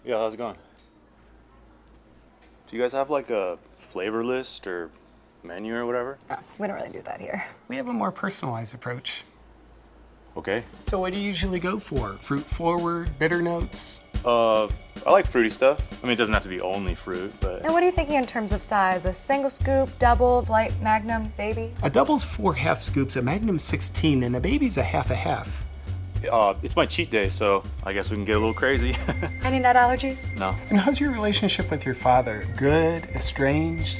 Yeah, how's it going? Do you guys have like a flavor list or menu or whatever? Oh, we don't really do that here. We have a more personalized approach. Okay. So what do you usually go for? Fruit forward, bitter notes? I like fruity stuff. I mean, it doesn't have to be only fruit, but... And what are you thinking in terms of size? A single scoop, double, light, magnum, baby? A double's 4 half scoops, a magnum's 16, and a baby's a half. It's my cheat day, so I guess we can get a little crazy. Any nut allergies? No. And how's your relationship with your father? Good? Estranged?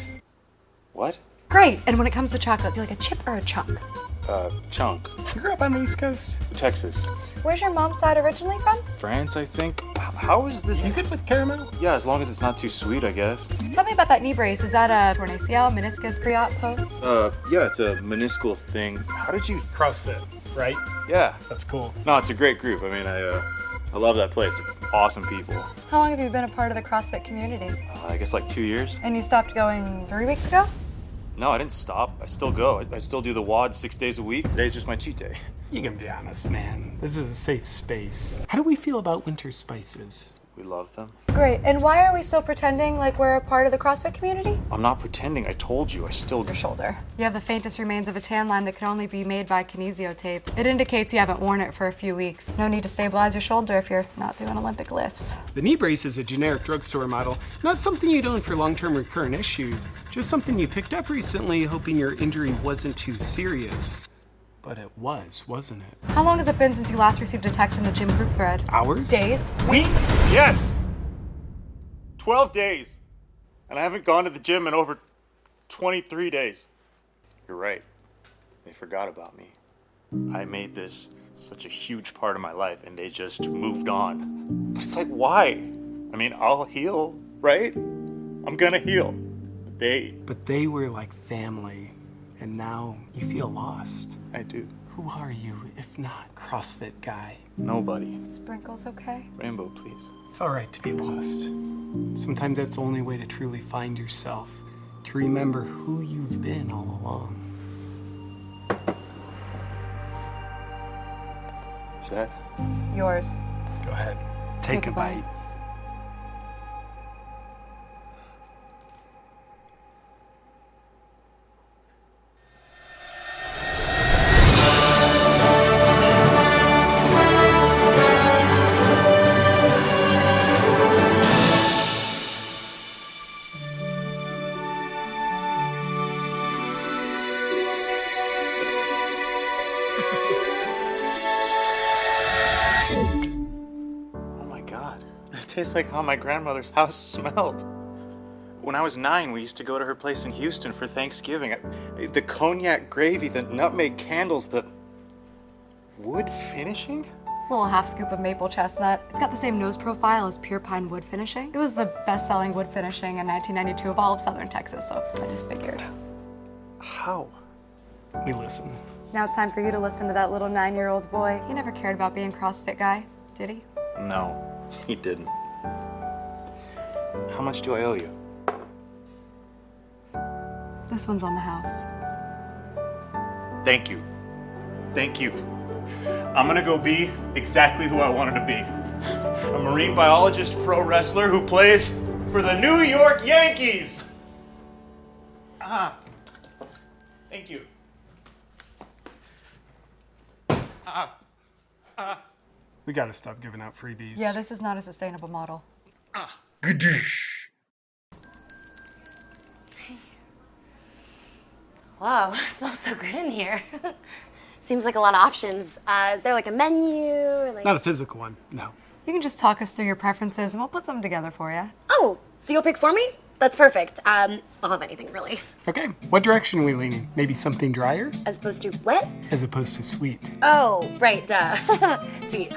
What? Great. And when it comes to chocolate, do you like a chip or a chunk? Chunk. You grew up on the East Coast? Texas. Where's your mom's side originally from? France, I think. How is this? You good with caramel? Yeah, as long as it's not too sweet, I guess. Tell me about that knee brace. Is that a torn ACL, meniscus, pre-op, post? Yeah, it's a meniscal thing. How did you... Crossfit, right? Yeah. That's cool. No, it's a great group. I mean, I love that place. They're awesome people. How long have you been a part of the CrossFit community? I guess like 2 years. And you stopped going 3 weeks ago? No, I didn't stop. I still go. I still do the WOD 6 days a week. Today's just my cheat day. You can be honest, man. This is a safe space. How do we feel about winter spices? We love them. Great. And why are we still pretending like we're a part of the CrossFit community? I'm not pretending. I told you. I still Your shoulder. You have the faintest remains of a tan line that can only be made by kinesio tape. It indicates you haven't worn it for a few weeks. No need to stabilize your shoulder if you're not doing Olympic lifts. The knee brace is a generic drugstore model, not something you'd own for long-term recurrent issues, just something you picked up recently hoping your injury wasn't too serious. But it was, wasn't it? How long has it been since you last received a text in the gym group thread? Hours? Days? Weeks? Yes! 12 days. And I haven't gone to the gym in over 23 days. You're right. They forgot about me. I made this such a huge part of my life and they just moved on. But it's like, why? I mean, I'll heal, right? I'm gonna heal. But they were like family, and now you feel lost. I do. Who are you, if not CrossFit guy? Nobody. Sprinkles okay? Rainbow, please. It's all right to be lost. Sometimes that's the only way to truly find yourself, to remember who you've been all along. Is that? Yours. Go ahead, Take a bite. Oh my god. It tastes like how my grandmother's house smelled. When I was 9, we used to go to her place in Houston for Thanksgiving. The cognac gravy, the nutmeg candles, the wood finishing? Little half scoop of maple chestnut. It's got the same nose profile as pure pine wood finishing. It was the best-selling wood finishing in 1992 of all of Southern Texas, so I just figured. How? We listen. Now it's time for you to listen to that little 9-year-old boy. He never cared about being CrossFit guy, did he? No, he didn't. How much do I owe you? This one's on the house. Thank you. Thank you. I'm gonna go be exactly who I wanted to be. A marine biologist pro wrestler who plays for the New York Yankees. Thank you. We gotta stop giving out freebies. Yeah, this is not a sustainable model. Wow, it smells so good in here. Seems like a lot of options. Is there like a menu? Or like... Not a physical one, no. You can just talk us through your preferences and we'll put something together for you. Oh, so you'll pick for me? That's perfect. I'll have anything really. Okay, what direction are we leaning? Maybe something drier? As opposed to what? As opposed to sweet. Oh, right, duh. Sweet.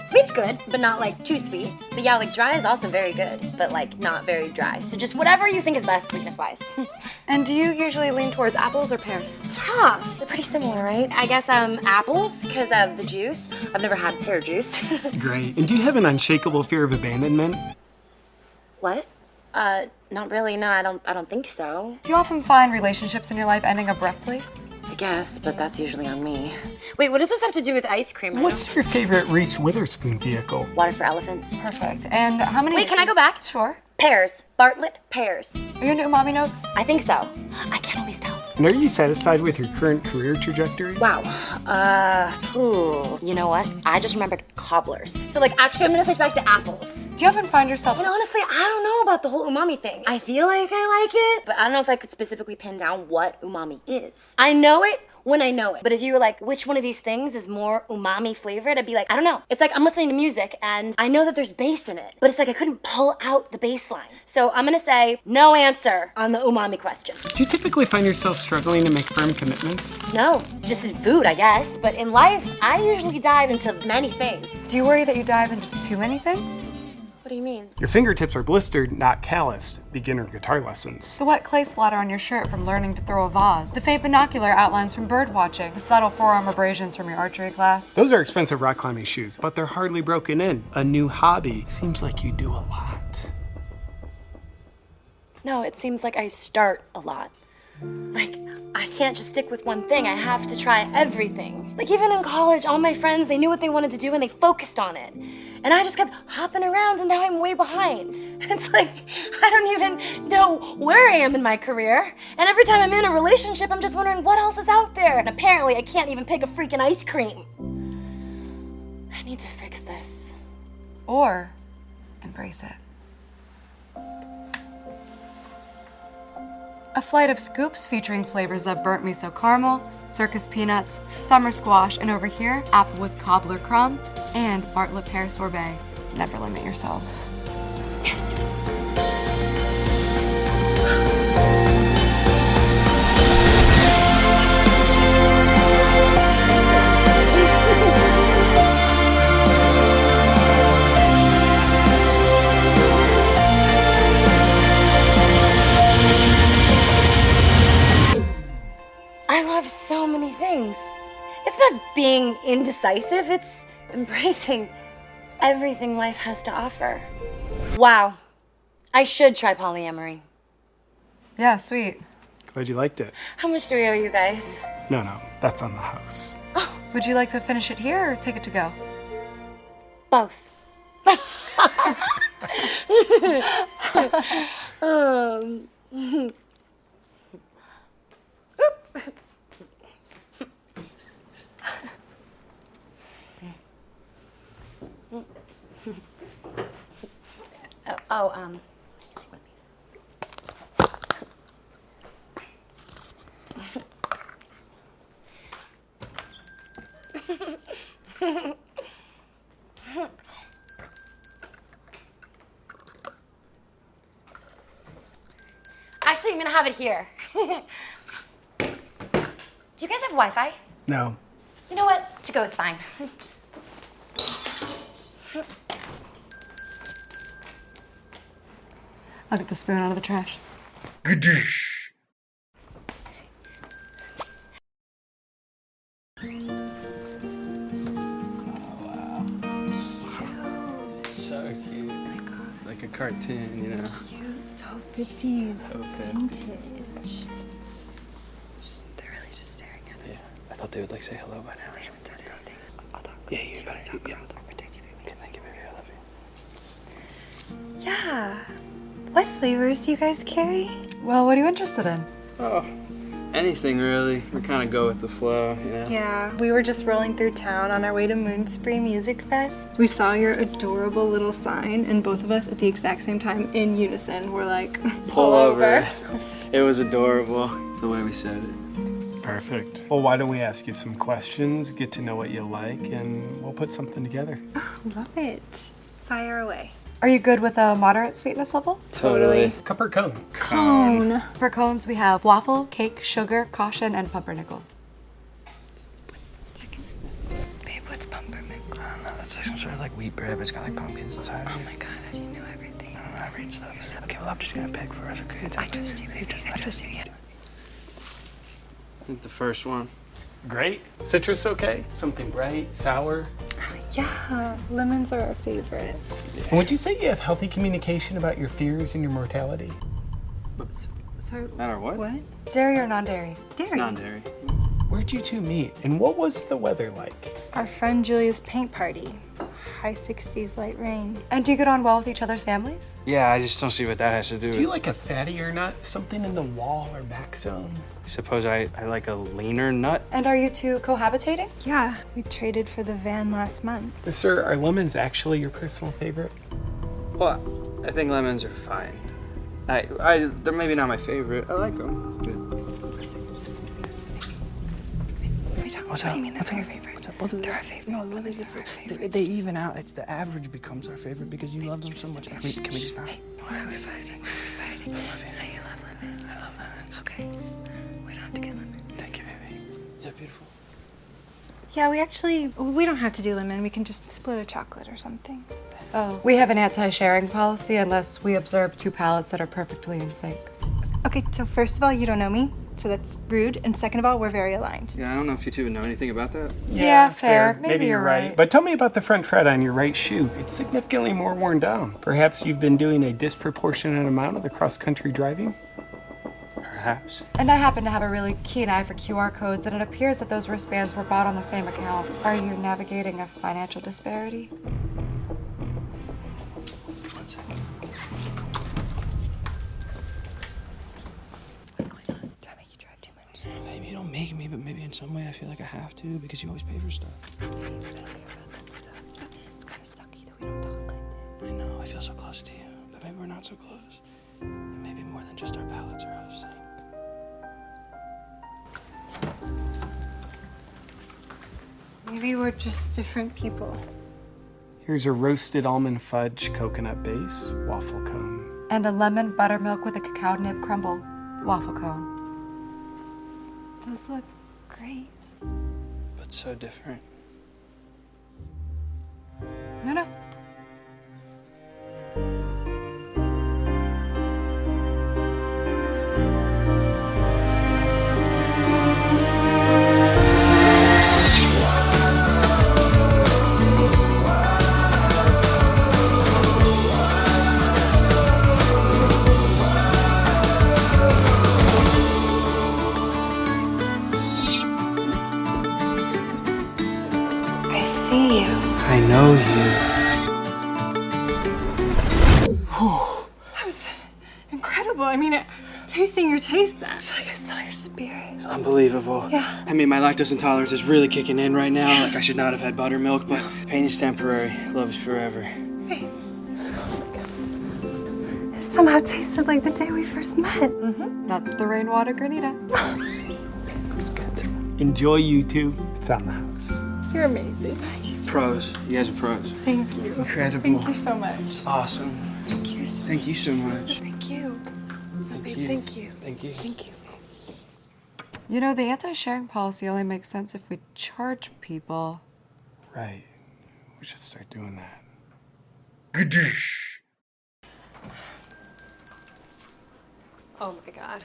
Sweet's good, but not like too sweet. But yeah, like dry is also very good, but like not very dry. So just whatever you think is best sweetness-wise. And do you usually lean towards apples or pears? Huh, they're pretty similar, right? I guess apples, because of the juice. I've never had pear juice. Great. And do you have an unshakable fear of abandonment? What? Not really, no, I don't think so. Do you often find relationships in your life ending abruptly? I guess, but that's usually on me. Wait, what does this have to do with ice cream? I What's your favorite Reese Witherspoon vehicle? don't- Water for elephants. Perfect. And how many? Wait, can I go back? Sure. Pears. Bartlett pears. Are you into umami notes? I think so. I can't always tell. And are you satisfied with your current career trajectory? Wow. You know what? I just remembered cobblers. So like, actually, I'm gonna switch back to apples. Do you often find yourself? And honestly, I don't know about the whole umami thing. I feel like I like it, but I don't know if I could specifically pin down what umami is. I know it when I know it. But if you were like, which one of these things is more umami flavored? I'd be like, I don't know. It's like I'm listening to music and I know that there's bass in it, but it's like I couldn't pull out the bass line. So I'm gonna say no answer on the umami question. Do you typically find yourself struggling to make firm commitments? No, just in food, I guess. But in life, I usually dive into many things. Do you worry that you dive into too many things? What do you mean? Your fingertips are blistered, not calloused. Beginner guitar lessons. The wet clay splatter on your shirt from learning to throw a vase. The faint binocular outlines from bird watching. The subtle forearm abrasions from your archery class. Those are expensive rock climbing shoes, but they're hardly broken in. A new hobby. Seems like you do a lot. No, it seems like I start a lot. Like, I can't just stick with one thing. I have to try everything. Like, even in college, all my friends, they knew what they wanted to do and they focused on it. And I just kept hopping around and now I'm way behind. It's like, I don't even know where I am in my career. And every time I'm in a relationship, I'm just wondering what else is out there. And apparently, I can't even pick a freaking ice cream. I need to fix this. Or embrace it. A flight of scoops featuring flavors of burnt miso caramel, circus peanuts, summer squash, and over here, apple with cobbler crumb, and Bartlett pear sorbet. Never limit yourself. I love so many things. It's not being indecisive, it's embracing everything life has to offer. Wow. I should try polyamory. Yeah, sweet. Glad you liked it. How much do we owe you guys? No, that's on the house. Would you like to finish it here or take it to go? Both. Take one of these. Actually, I'm gonna have it here. Do you guys have Wi-Fi? No. You know what? To go is fine. I'll get the spoon out of the trash. So cute. It's like a cartoon, you know. So 50s, So vintage. They're really just staring at Yeah. us. I thought they would like say hello by now. We haven't said anything. I'll talk. Yeah, you better. Yeah. I'll talk. Protect you, baby. Okay, thank you, baby. I love you. Yeah. What flavors do you guys carry? Well, what are you interested in? Oh, anything really. We kind of go with the flow, you know. Yeah, we were just rolling through town on our way to Moonspray Music Fest. We saw your adorable little sign, and both of us at the exact same time in unison were like, Pull over. It was adorable the way we said it. Perfect. Well, why don't we ask you some questions, get to know what you like, and we'll put something together. Love it. Fire away. Are you good with a moderate sweetness level? Totally. Cup or cone? Cone. For cones, we have waffle, cake, sugar, caution, and pumpernickel. Babe, what's pumpernickel? I don't know. It's like some sort of like wheat bread, but it's got like pumpkins inside. Oh my god, how do you know everything? I don't know. I read stuff. Okay, well, I'm just gonna pick for us. Okay. I trust you, baby. I trust you. Yeah. I think the first one. Great. Citrus okay? Something bright, sour? Yeah, lemons are our favorite. And would you say you have healthy communication about your fears and your mortality? Sorry. Not our what? What? Dairy or non-dairy? Dairy. Non-dairy. Where'd you two meet, and what was the weather like? Our friend Julia's paint party. High 60s, light rain. And do you get on well with each other's families? Yeah, I just don't see what that has to do Do with you like a fatty or nut? Something in the wall or back zone? Suppose I like a leaner nut? And are you two cohabitating? Yeah, we traded for the van last month. Sir, are lemons actually your personal favorite? Well, I think lemons are fine. They're maybe not my favorite. I like them. What's What up? do you mean that's What's our up? favorite? What's up? What is They're it? our favorite. No, Lemons are our favorite. they even out. It's the average becomes our favorite because you love them so much. Can we just not? Why are we fighting? Why are we fighting? Say you love lemons. I love lemons. Okay. We don't have to get lemon. Thank you, baby. Yeah, beautiful. Yeah, we don't have to do lemon. We can just split a chocolate or something. Oh. We have an anti-sharing policy unless we observe two palates that are perfectly in sync. Okay, so first of all, you don't know me, so that's rude. And second of all, we're very aligned. Yeah, I don't know if you two would know anything about that. Yeah, fair. Maybe you're right. But tell me about the front tread on your right shoe. It's significantly more worn down. Perhaps you've been doing a disproportionate amount of the cross-country driving? Perhaps. And I happen to have a really keen eye for QR codes, and it appears that those wristbands were bought on the same account. Are you navigating a financial disparity? One second. What's going on? Did I make you drive too much? Maybe you don't make me, but maybe in some way I feel like I have to because you always pay for stuff. I don't care about that stuff. It's kind of sucky that we don't talk like this. I know, I feel so close to you, but maybe we're not so close. And maybe more than just our palates are out of sync. Maybe we're just different people. Here's a roasted almond fudge coconut base waffle cone. And a lemon buttermilk with a cacao nib crumble waffle cone. Those look great. But so different. No. I see you. I know you. That was incredible. I mean, tasting your taste, I feel like I saw your spirit. It's unbelievable. Yeah. I mean, my lactose intolerance is really kicking in right now. Like, I should not have had buttermilk, but pain is temporary. Love is forever. It somehow tasted like the day we first met. That's the rainwater granita. Enjoy, you two. It's on the house. You're amazing. Pros. You guys are pros. Thank you. Incredible. Thank you so much. Awesome. Thank you so Thank you so much. Thank you. Thank Babe, you. thank you. Thank you. Thank you. You know, the anti-sharing policy only makes sense if we charge people. Right. We should start doing that. Oh my god.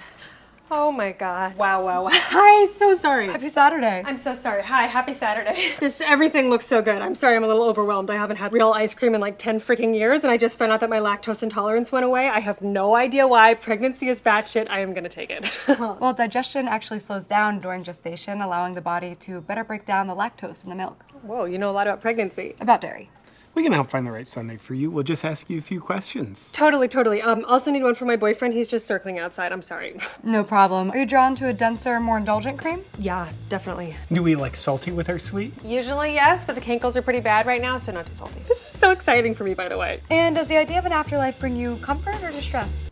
Oh my god. Wow. Hi, so sorry. Happy Saturday. I'm so sorry. Hi, happy Saturday. Everything looks so good. I'm sorry I'm a little overwhelmed. I haven't had real ice cream in like 10 freaking years, and I just found out that my lactose intolerance went away. I have no idea why. Pregnancy is batshit. I am gonna take it. Well, digestion actually slows down during gestation, allowing the body to better break down the lactose in the milk. Whoa, you know a lot about pregnancy. About dairy. We can help find the right Sunday for you. We'll just ask you a few questions. Totally. Also need one for my boyfriend. He's just circling outside. I'm sorry. No problem. Are you drawn to a denser, more indulgent cream? Yeah, definitely. Do we like salty with our sweet? Usually yes, but the cankles are pretty bad right now, so not too salty. This is so exciting for me, by the way. And does the idea of an afterlife bring you comfort or distress?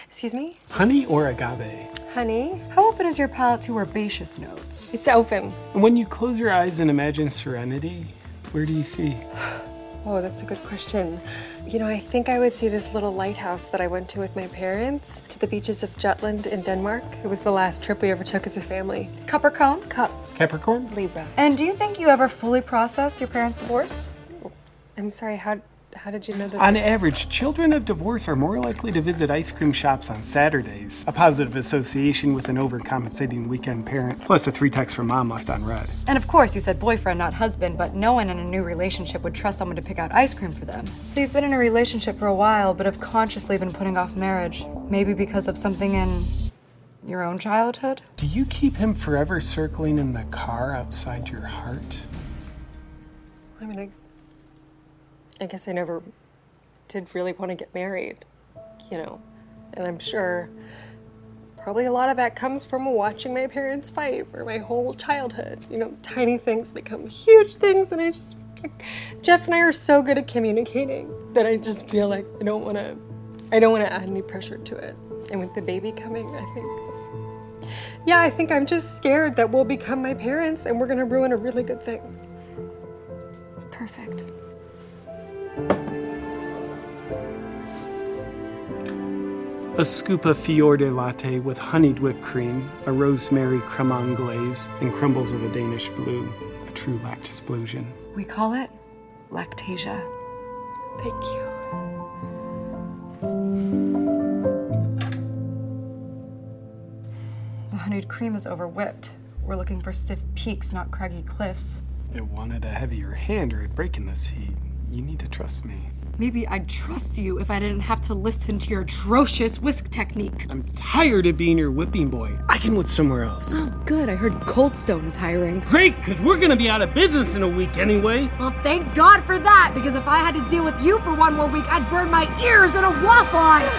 Excuse me? Honey or agave? Honey? How open is your palate to herbaceous notes? It's open. And when you close your eyes and imagine serenity, where do you see? Oh, that's a good question. You know, I think I would see this little lighthouse that I went to with my parents to the beaches of Jutland in Denmark. It was the last trip we ever took as a family. Cup or cone? Cup. Capricorn? Libra. And do you think you ever fully processed your parents' divorce? I'm sorry, how did you know that? On average, children of divorce are more likely to visit ice cream shops on Saturdays, a positive association with an overcompensating weekend parent, plus a 3 texts from mom left on red. And of course, you said boyfriend, not husband, but no one in a new relationship would trust someone to pick out ice cream for them. So you've been in a relationship for a while, but have consciously been putting off marriage. Maybe because of something in your own childhood? Do you keep him forever circling in the car outside your heart? I mean, I guess I never did really want to get married, you know, and I'm sure probably a lot of that comes from watching my parents fight for my whole childhood. You know, tiny things become huge things, and Jeff and I are so good at communicating that I just feel like I don't want to add any pressure to it. And with the baby coming, I think I'm just scared that we'll become my parents and we're gonna ruin a really good thing. Perfect. A scoop of Fiorde latte with honeyed whipped cream, a rosemary cremant glaze, and crumbles of a Danish blue. A true lactesplosion. We call it lactasia. Thank you. The honeyed cream is over whipped. We're looking for stiff peaks, not craggy cliffs. It wanted a heavier hand or it'd break in this heat. You need to trust me. Maybe I'd trust you if I didn't have to listen to your atrocious whisk technique. I'm tired of being your whipping boy. I can whip somewhere else. Oh, good. I heard Cold Stone is hiring. Great, because we're going to be out of business in a week anyway. Well, thank God for that, because if I had to deal with you for one more week, I'd burn my ears in a waffle iron.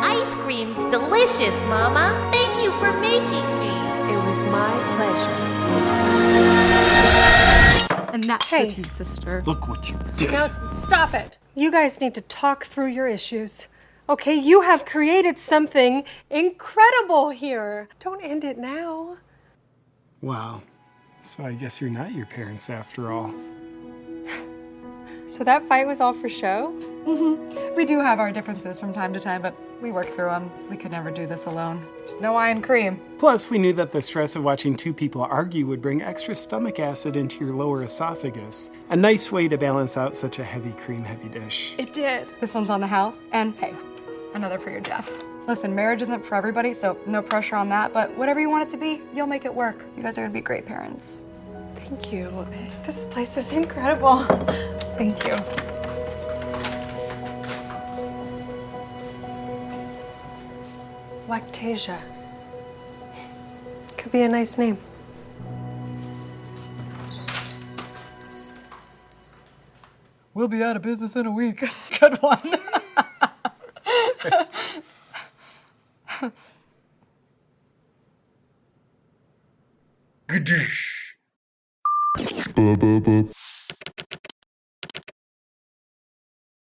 Ice cream's delicious, Mama. Thank you for making me. It was my pleasure. And that's Hey. the tea, sister. Look what you did. Now, stop it. You guys need to talk through your issues. Okay, you have created something incredible here. Don't end it now. Wow. So I guess you're not your parents after all. So that fight was all for show? We do have our differences from time to time, but we work through them. We could never do this alone. There's no I in cream. Plus, we knew that the stress of watching two people argue would bring extra stomach acid into your lower esophagus. A nice way to balance out such a heavy cream-heavy dish. It did. This one's on the house, and hey, another for your Jeff. Listen, marriage isn't for everybody, so no pressure on that, but whatever you want it to be, you'll make it work. You guys are gonna be great parents. Thank you. This place is incredible. Thank you. Lactasia. Could be a nice name. We'll be out of business in a week. Good one. Gadoosh.